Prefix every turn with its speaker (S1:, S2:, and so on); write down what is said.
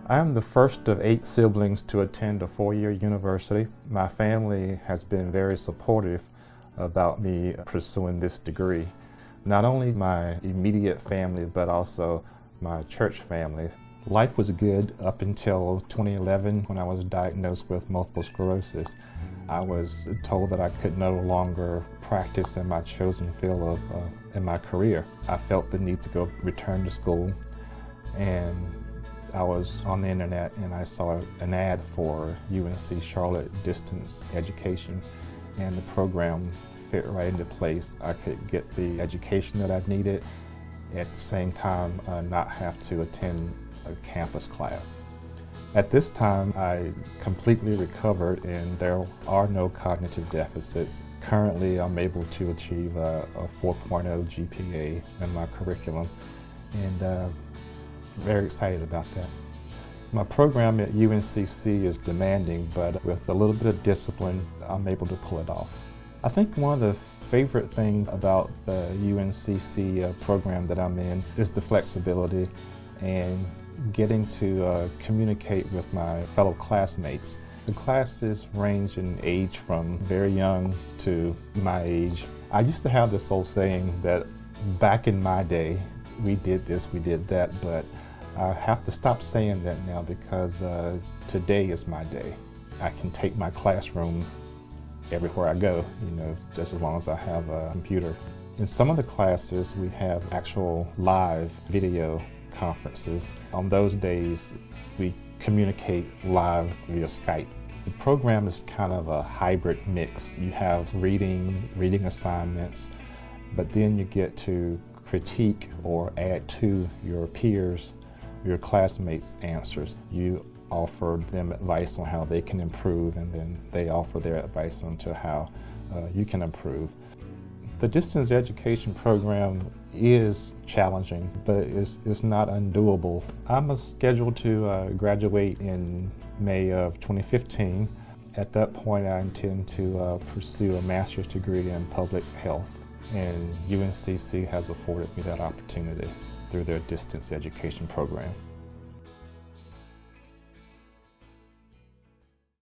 S1: I am the first of 8 siblings to attend a 4-year university. My family has been very supportive about me pursuing this degree. Not only my immediate family, but also my church family. Life was good up until 2011 when I was diagnosed with multiple sclerosis. I was told that I could no longer practice in my chosen field in my career. I felt the need to return to school, and I was on the internet and I saw an ad for UNC Charlotte distance education, and the program fit right into place. I could get the education that I needed, at the same time not have to attend a campus class. At this time, I completely recovered and there are no cognitive deficits. Currently, I'm able to achieve a 4.0 GPA in my curriculum, and very excited about that. My program at UNCC is demanding, but with a little bit of discipline, I'm able to pull it off. I think one of the favorite things about the UNCC program that I'm in is the flexibility and getting to communicate with my fellow classmates. The classes range in age from very young to my age. I used to have this old saying that back in my day, we did this, we did that, but I have to stop saying that now because today is my day. I can take my classroom everywhere I go, just as long as I have a computer. In some of the classes, we have actual live video conferences. On those days, we communicate live via Skype. The program is kind of a hybrid mix. You have reading assignments, but then you get to critique or add to your peers, your classmates' answers. You offer them advice on how they can improve, and then they offer their advice on to how you can improve. The distance education program is challenging, but it's not undoable. I'm scheduled to graduate in May of 2015. At that point, I intend to pursue a master's degree in public health, and UNCC has afforded me that opportunity through their distance education program.